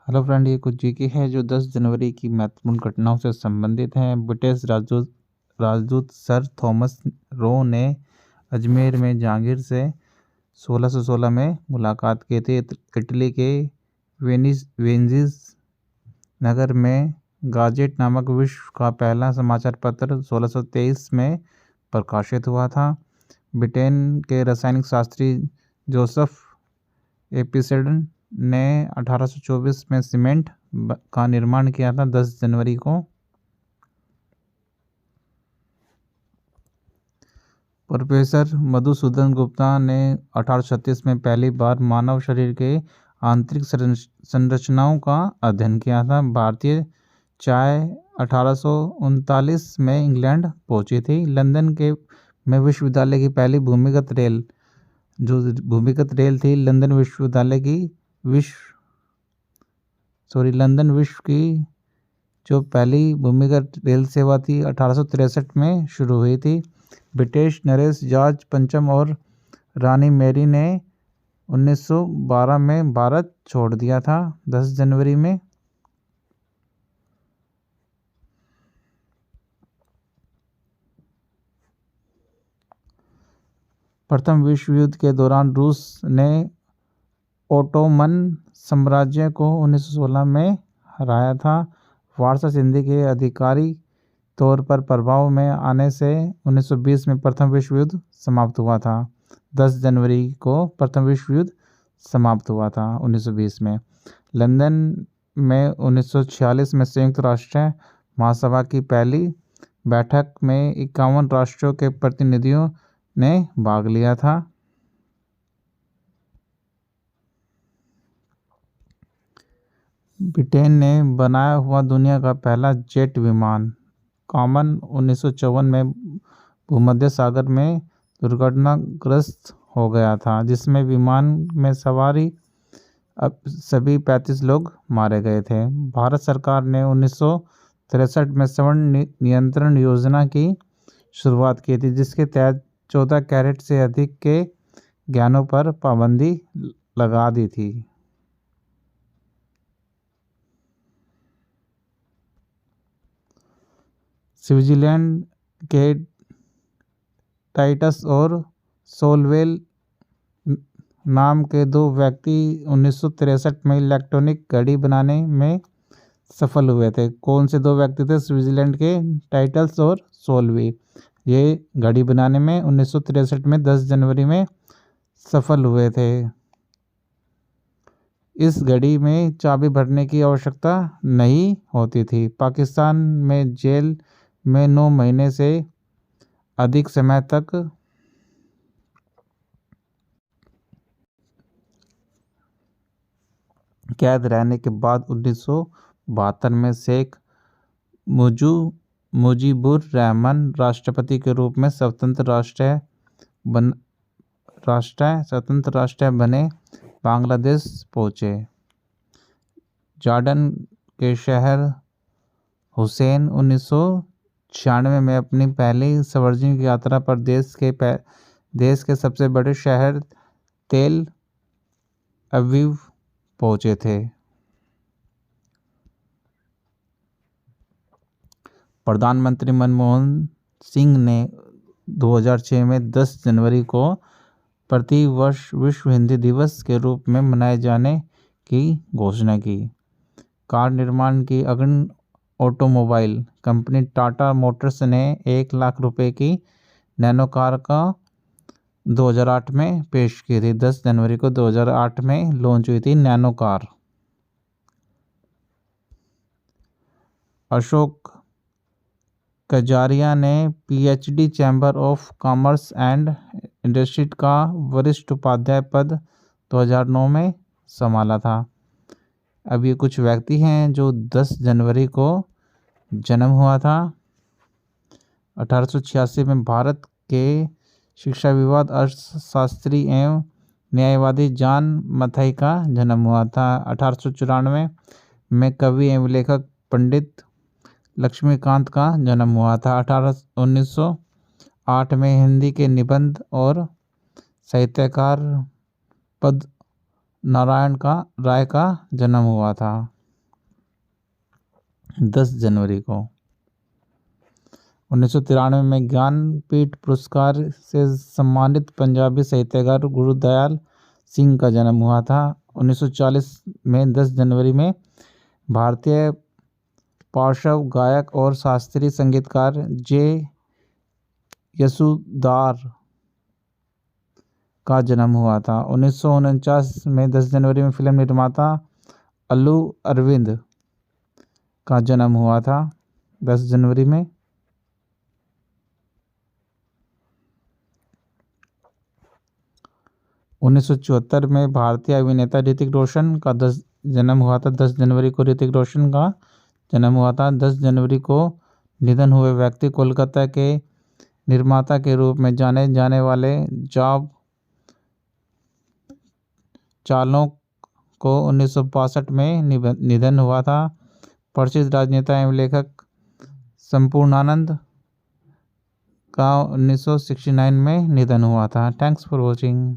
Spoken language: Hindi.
हेलो फ्रेंड, ये कुछ जीके है जो 10 जनवरी की महत्वपूर्ण घटनाओं से संबंधित हैं। ब्रिटिश राजदूत सर थॉमस रो ने अजमेर में जहांगीर से 1616 में मुलाकात की थी। इटली के वेनिस नगर में गाजेट नामक विश्व का पहला समाचार पत्र 1623 में प्रकाशित हुआ था। ब्रिटेन के रासायनिक शास्त्री जोसेफ एपिसेडन ने 1824 में सीमेंट का निर्माण किया था 10 जनवरी को। प्रोफेसर मधुसूदन गुप्ता ने 1836 में पहली बार मानव शरीर के आंतरिक संरचनाओं का अध्ययन किया था। भारतीय चाय 1839 में इंग्लैंड पहुंची थी। लंदन के में विश्वविद्यालय की पहली भूमिगत रेल थी। लंदन विश्व की जो पहली भूमिगत रेल सेवा थी 1863 में शुरू हुई थी। ब्रिटिश नरेश जॉर्ज पंचम और रानी मैरी ने 1912 में भारत छोड़ दिया था 10 जनवरी में। प्रथम विश्व युद्ध के दौरान रूस ने ओटोमन साम्राज्य को 1916 में हराया था। फारसी संधि के आधिकारिक तौर पर प्रभाव में आने से 1920 में प्रथम विश्व युद्ध समाप्त हुआ था। 10 जनवरी को प्रथम विश्व युद्ध समाप्त हुआ था 1920 में। लंदन में 1946 में संयुक्त राष्ट्र महासभा की पहली बैठक में 51 राष्ट्रों के प्रतिनिधियों ने भाग लिया था। ब्रिटेन ने बनाया हुआ दुनिया का पहला जेट विमान कॉमन 1954 में भूमध्य सागर में दुर्घटनाग्रस्त हो गया था, जिसमें विमान में सवारी सभी 35 लोग मारे गए थे। भारत सरकार ने 1963 में स्वर्ण नियंत्रण योजना की शुरुआत की थी, जिसके तहत 14 कैरेट से अधिक के गहनों पर पाबंदी लगा दी थी। स्विट्जरलैंड के टाइटस और सोलवेल नाम के दो व्यक्ति 1963 में इलेक्ट्रॉनिक घड़ी बनाने में सफल हुए थे। कौन से दो व्यक्ति थे? स्विट्जरलैंड के टाइटस और सोलवे। ये घड़ी बनाने में 1963 में 10 जनवरी में सफल हुए थे। इस घड़ी में चाबी भरने की आवश्यकता नहीं होती थी। पाकिस्तान में जेल में 9 महीने से अधिक समय तक कैद रहने के बाद 1972 में शेख मुजीबुर रहमान राष्ट्रपति के रूप में स्वतंत्र राष्ट्र बने बांग्लादेश पहुंचे। जॉर्डन के शहर हुसैन 1996 में अपनी पहली सार्वजनिक यात्रा पर देश के सबसे बड़े शहर तेल अवीव पहुंचे थे। प्रधानमंत्री मनमोहन सिंह ने 2006 में 10 जनवरी को प्रति वर्ष विश्व हिंदी दिवस के रूप में मनाए जाने की घोषणा की। कार निर्माण की अग्रणी ऑटोमोबाइल कंपनी टाटा मोटर्स ने 1 लाख रुपए की नैनो कार का 2008 में पेश की थी। 10 जनवरी को 2008 में लॉन्च हुई थी नैनो कार। अशोक कजारिया ने PhD chamber of commerce and industry का वरिष्ठ उपाध्याय पद 2009 में संभाला था। अब ये कुछ व्यक्ति हैं जो 10 जनवरी को जन्म हुआ था। 1886 में भारत के शिक्षा विवाद अर्थशास्त्री एवं न्यायवादी जॉन मथाई का जन्म हुआ था। 1894 में कवि एवं लेखक पंडित लक्ष्मीकांत का जन्म हुआ था। 1908 में हिंदी के निबंध और साहित्यकार नारायण राय का जन्म हुआ था 10 जनवरी को। 1993 में ज्ञानपीठ पुरस्कार से सम्मानित पंजाबी साहित्यकार गुरुदयाल सिंह का जन्म हुआ था 1940 में। 10 जनवरी में भारतीय पार्श्व गायक और शास्त्रीय संगीतकार जे यसुदार का जन्म हुआ था 1949 में। 10 जनवरी में फिल्म निर्माता अल्लू अरविंद का जन्म हुआ था 10 जनवरी में। 1974 में भारतीय अभिनेता ऋतिक रोशन का जन्म हुआ था 10 जनवरी को। ऋतिक रोशन का जन्म हुआ था 10 जनवरी को। निधन हुए व्यक्ति कोलकाता के निर्माता के रूप में जाने जाने वाले जॉब चार्नोक को 1962 में निधन हुआ था। प्रसिद्ध राजनेता एवं लेखक संपूर्णानंद का 1969 में निधन हुआ था। Thanks for watching.